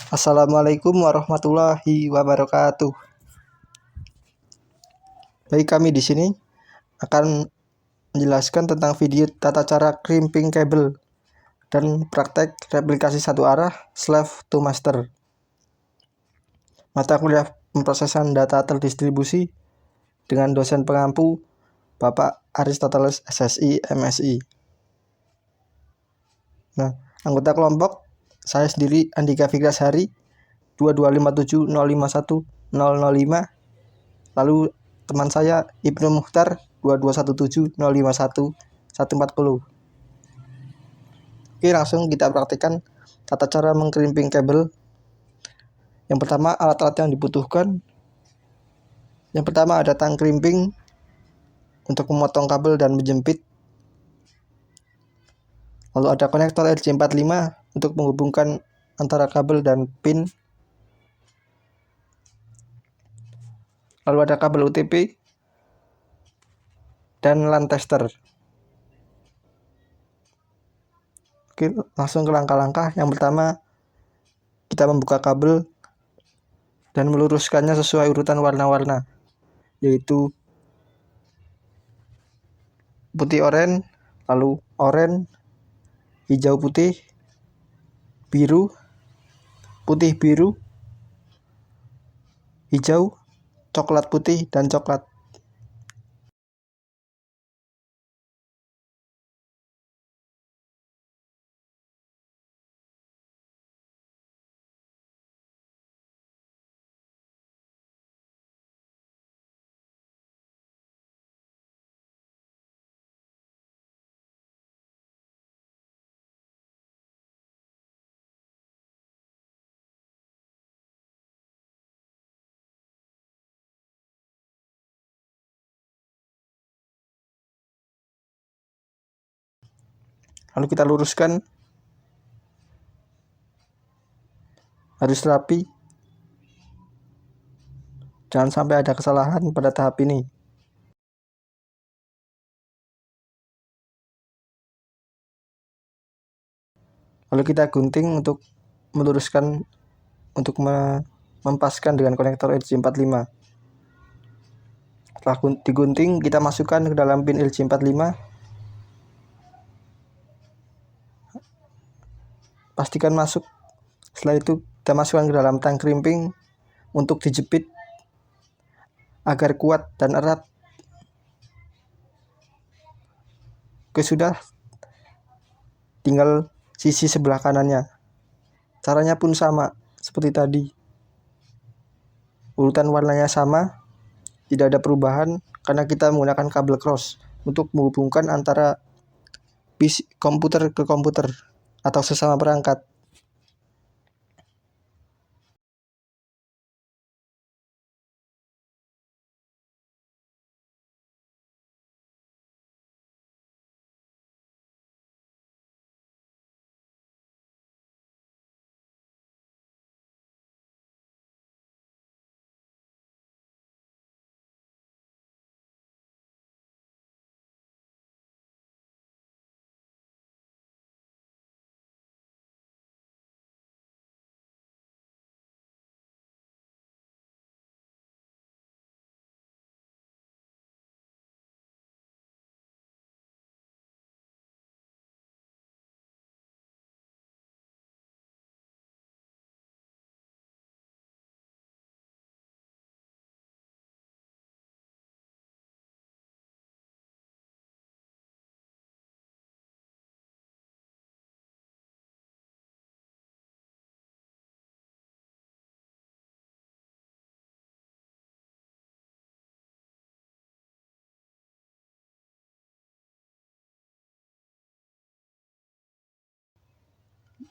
Assalamualaikum warahmatullahi wabarakatuh. Baik, kami di sini akan menjelaskan tentang video tata cara crimping kabel dan praktek replikasi satu arah slave to master. Mata kuliah pemrosesan data terdistribusi dengan dosen pengampu Bapak Aristoteles SSI MSI. Nah, anggota kelompok saya sendiri Andika Fikrashari 22570510005. Lalu teman saya Ibnu Mukhtar 22170514140. Oke, langsung kita praktikkan tata cara mengkrimping kabel. Yang pertama, alat-alat yang dibutuhkan. Yang pertama ada tang krimping untuk memotong kabel dan menjepit. Lalu ada konektor RJ45 untuk menghubungkan antara kabel dan pin. Lalu ada kabel UTP dan LAN tester. Oke, langsung ke langkah-langkah. Yang pertama, kita membuka kabel dan meluruskannya sesuai urutan warna-warna, yaitu putih oranye, lalu oranye, hijau putih, biru, putih biru, hijau, coklat putih, dan coklat. Lalu kita luruskan, harus rapi, jangan sampai ada kesalahan pada tahap ini. Lalu kita gunting untuk meluruskan, untuk mempaskan dengan konektor LJ45. Setelah digunting, kita masukkan ke dalam pin LJ45. Pastikan masuk. Setelah itu kita masukkan ke dalam tang crimping untuk dijepit agar kuat dan erat. Oke, sudah, tinggal sisi sebelah kanannya. Caranya pun sama seperti tadi. Urutan warnanya sama, tidak ada perubahan karena kita menggunakan kabel cross untuk menghubungkan antara komputer ke komputer atau sesama perangkat.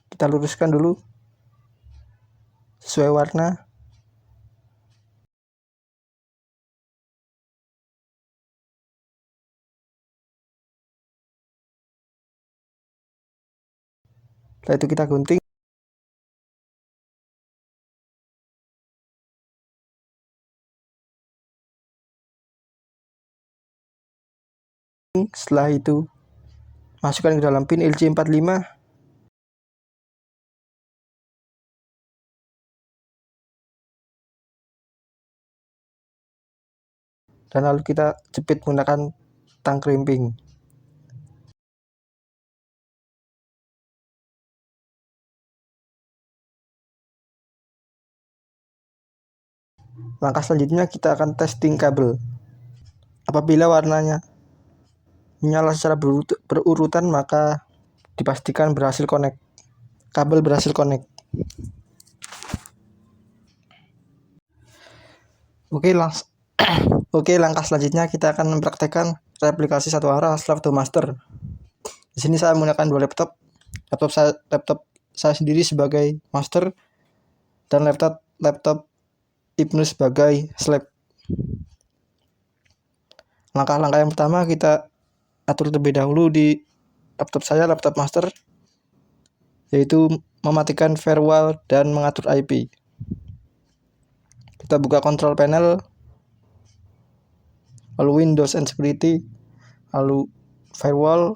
Kita luruskan dulu sesuai warna. Setelah itu kita gunting. Setelah itu masukkan ke dalam pin LJ45. dan lalu kita jepit menggunakan tang crimping. Langkah selanjutnya kita akan testing kabel. Apabila warnanya menyala secara berurutan, maka dipastikan berhasil connect. Kabel berhasil connect. Oke, langkah selanjutnya kita akan mempraktekkan replikasi satu arah slave to master. Di sini saya menggunakan dua laptop saya sendiri sebagai master dan laptop Ibnu sebagai slave. Langkah-langkah yang pertama kita atur terlebih dahulu di laptop master, yaitu mematikan firewall dan mengatur IP. Kita buka control panel, lalu Windows and Security, lalu firewall.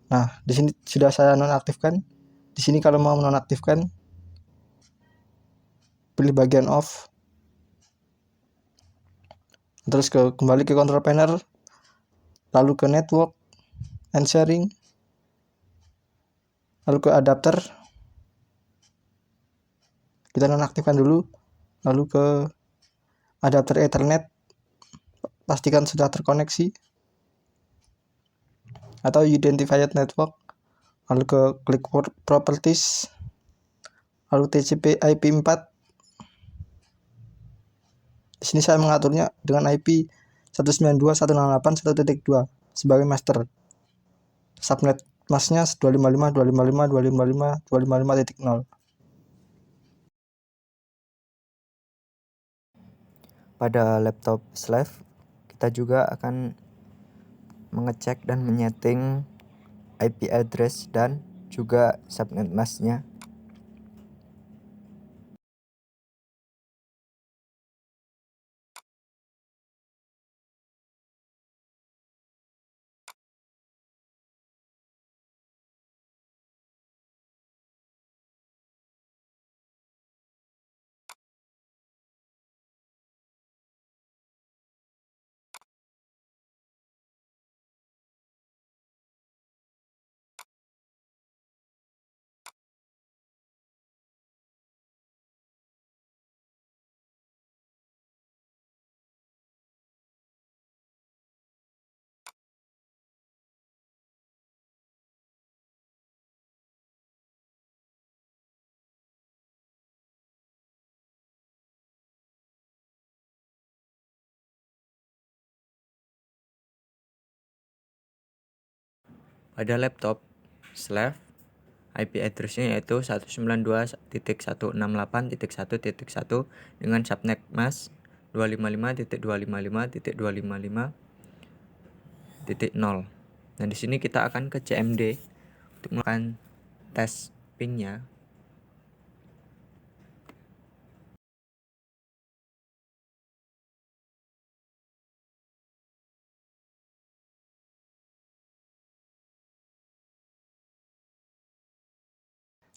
Nah, di sini sudah saya nonaktifkan. Di sini kalau mau menonaktifkan, pilih bagian off. Terus kembali ke control panel, lalu ke network and sharing, lalu ke adapter. Kita nonaktifkan dulu, lalu ke adapter Ethernet, pastikan sudah terkoneksi, atau identified network, lalu ke klik properties, lalu TCP IP4. Di sini saya mengaturnya dengan IP 192.168.1.2 sebagai master. Subnet masnya 255.255.255.255.0. Pada laptop slave, kita juga akan mengecek dan menyeting IP address dan juga subnet masknya. Pada laptop slave, IP address-nya yaitu 192.168.1.1 dengan subnet mask 255.255.255.0. Nah, di sini kita akan ke CMD untuk melakukan tes pingnya.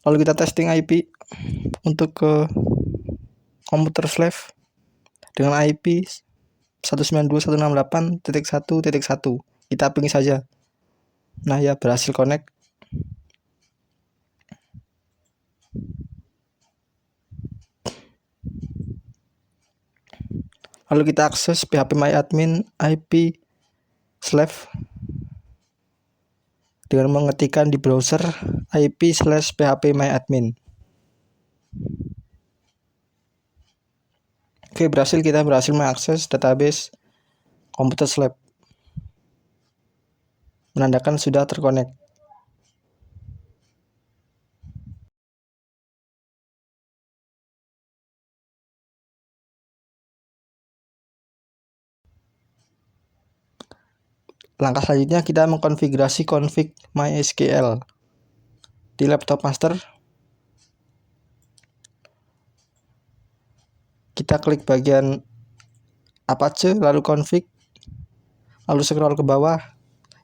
Lalu kita testing IP untuk ke komputer slave dengan IP 192.168.1.1. Kita ping saja. Nah ya, berhasil connect. Lalu kita akses phpMyAdmin IP slave dengan mengetikkan di browser IP/phpMyAdmin. Oke, kita berhasil mengakses database komputer slave, menandakan sudah terkonek. Langkah selanjutnya kita mengkonfigurasi config MySQL di laptop master. Kita klik bagian Apache, lalu config, lalu scroll ke bawah.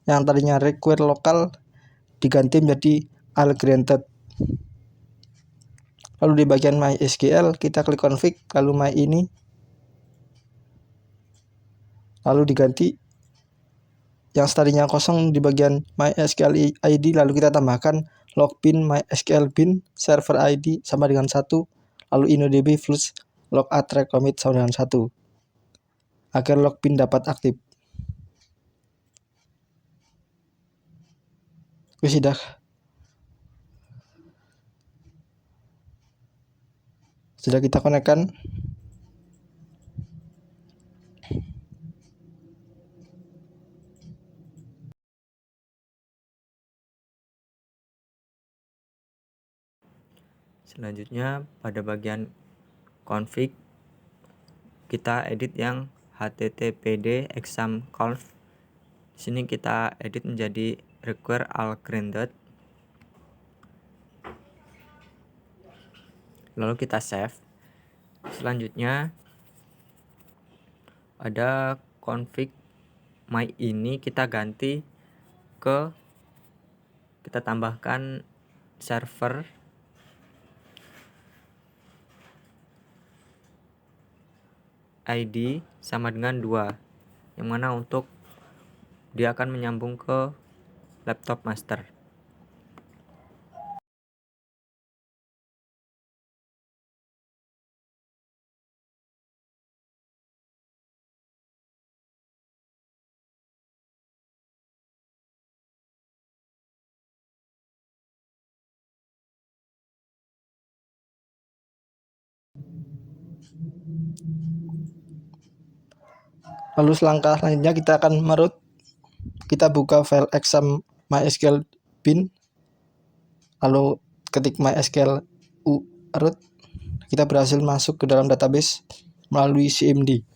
Yang tadinya require lokal diganti menjadi all granted. Lalu di bagian MySQL kita klik config, lalu my ini, lalu diganti yang tadinya kosong di bagian MySQL ID, lalu kita tambahkan logbin MySQL bin server ID sama dengan 1, lalu inodb plus log attract commit sama dengan 1 agar logbin dapat aktif. Sudah kita konekkan. Selanjutnya pada bagian config kita edit yang httpd exam conf. Sini kita edit menjadi require all grounded. Lalu kita save. Selanjutnya ada config my ini kita ganti ke, kita tambahkan server ID sama dengan 2, yang mana untuk dia akan menyambung ke laptop master. Lalu langkah selanjutnya kita akan meroot. Kita buka file exam MySQL bin, lalu ketik MySQL root. Kita berhasil masuk ke dalam database melalui CMD.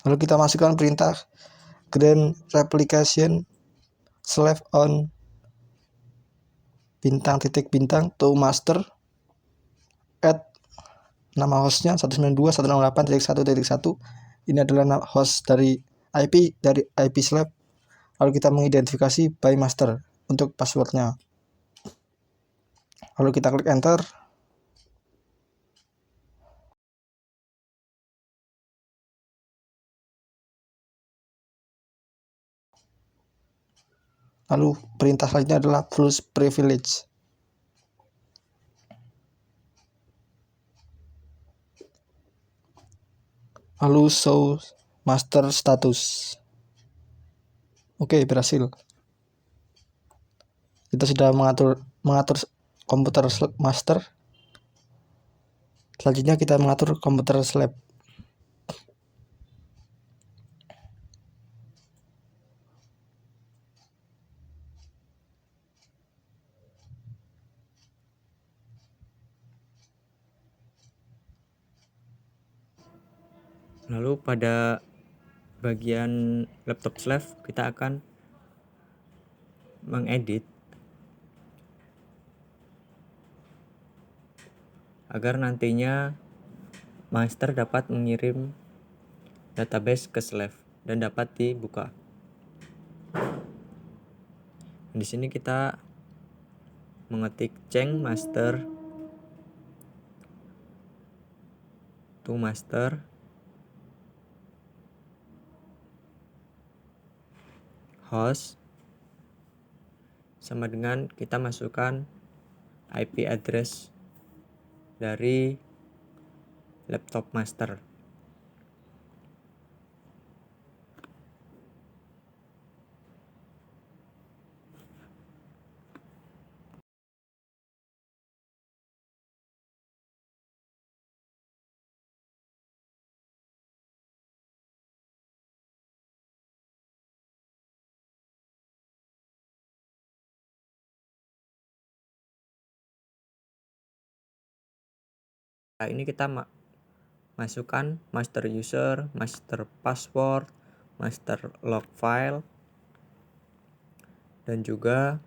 Lalu kita masukkan perintah grand replication / on bintang to master, add nama hostnya 192.168.1.1. Ini adalah host dari IP slab. Lalu kita mengidentifikasi by master untuk passwordnya. Lalu kita klik enter. Lalu perintah selanjutnya adalah plus privilege. Lalu show master status. Oke, berhasil. Kita sudah mengatur komputer master. Selanjutnya kita mengatur komputer slab. Lalu pada bagian laptop slab kita akan mengedit agar nantinya master dapat mengirim database ke slab dan dapat dibuka. Di sini kita mengetik change master to master host sama dengan kita masukkan IP address dari laptop master. Ini kita masukkan master user, master password, master log file, dan juga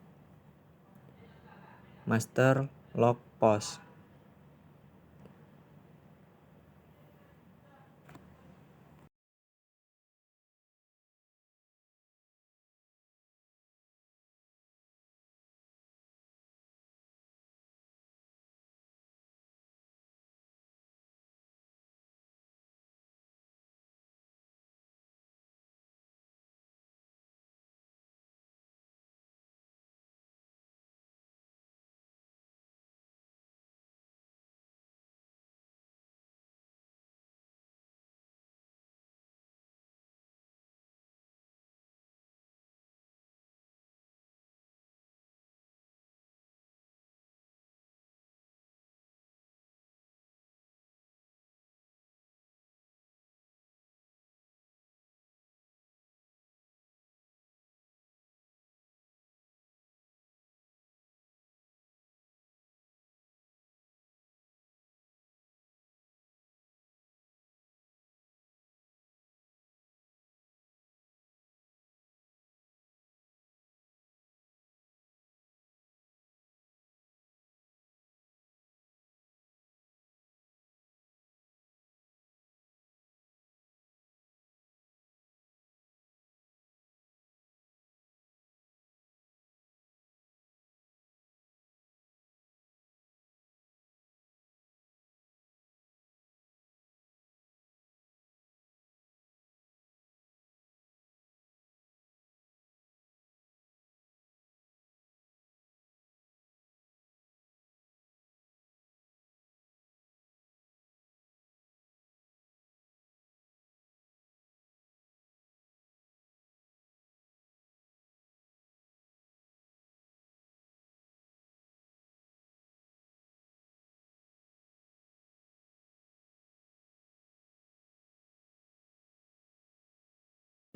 master log post.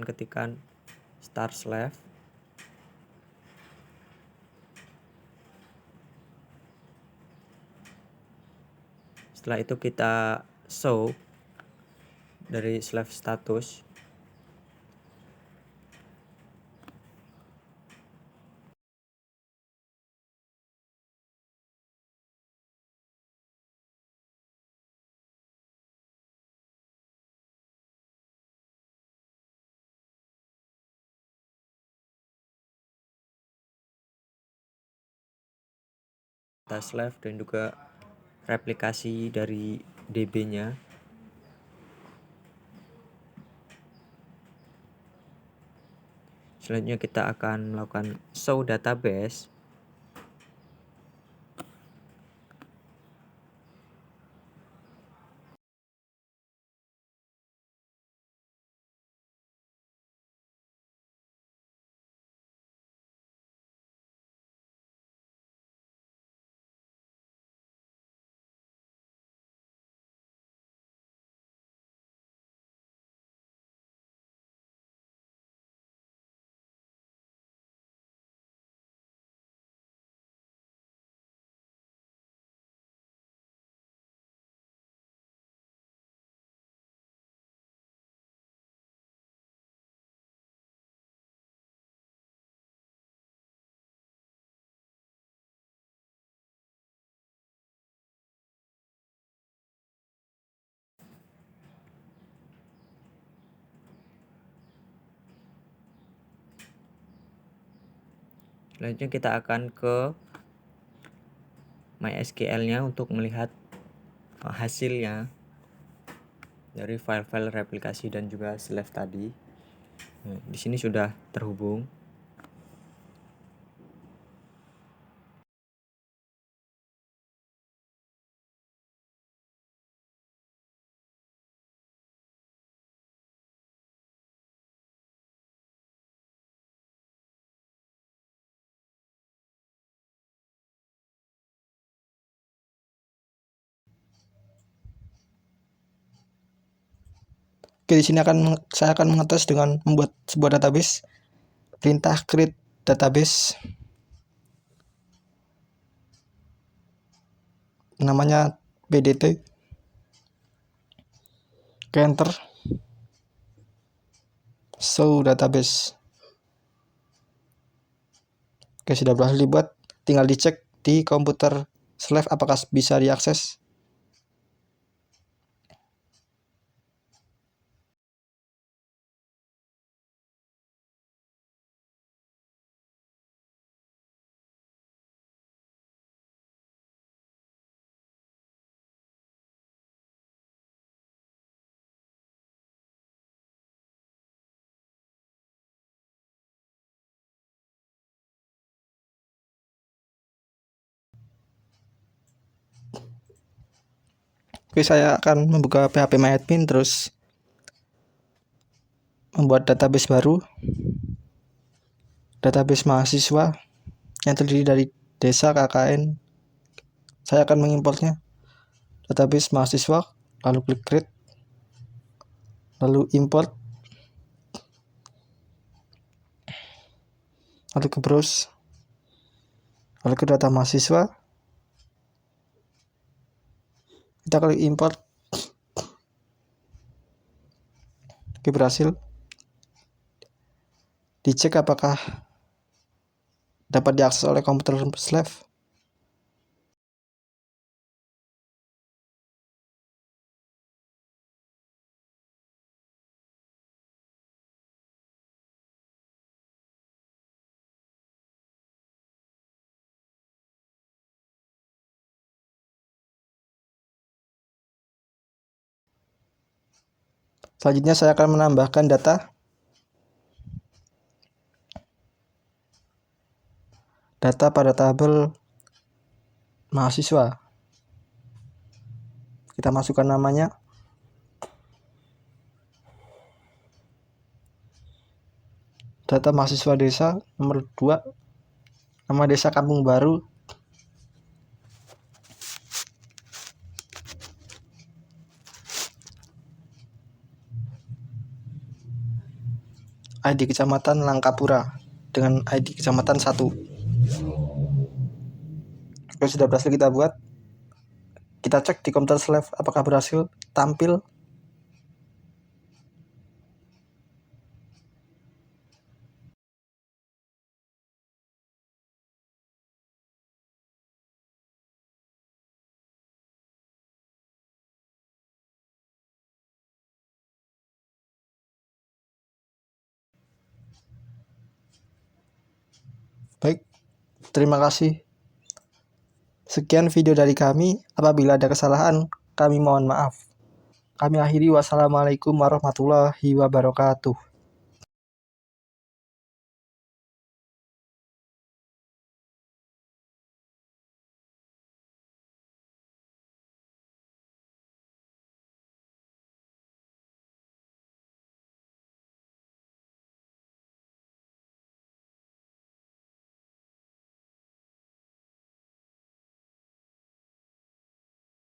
Ketikkan start slave, setelah itu kita show dari slave status. Data slave dan juga replikasi dari DB-nya. Selanjutnya kita akan melakukan show database. Selanjutnya kita akan ke MySQL-nya untuk melihat hasilnya dari file-file replikasi dan juga slave tadi. Nah, di sini sudah terhubung. Oke, di sini saya akan mengetes dengan membuat sebuah database. Perintah create database. Namanya bdt. Oke, enter. show database. Oke, sudah berhasil dibuat. Tinggal dicek di komputer Slav apakah bisa diakses. Oke, saya akan membuka phpMyAdmin terus membuat database baru. Database mahasiswa yang terdiri dari desa, KKN. Saya akan mengimportnya. Database mahasiswa, lalu klik create, lalu import, lalu ke browse, lalu ke data mahasiswa. Kita klik import. Oke, berhasil. Dicek apakah dapat diakses oleh komputer Slav. Selanjutnya saya akan menambahkan data pada tabel mahasiswa. Kita masukkan namanya. Data mahasiswa desa nomor 2, nama desa Kampung Baru. ID kecamatan Langkapura dengan ID kecamatan 1. Oke, sudah berhasil kita buat. Kita cek di komputer Slav apakah berhasil tampil. Baik, terima kasih. Sekian video dari kami. Apabila ada kesalahan, kami mohon maaf. Kami akhiri. Wassalamualaikum warahmatullahi wabarakatuh.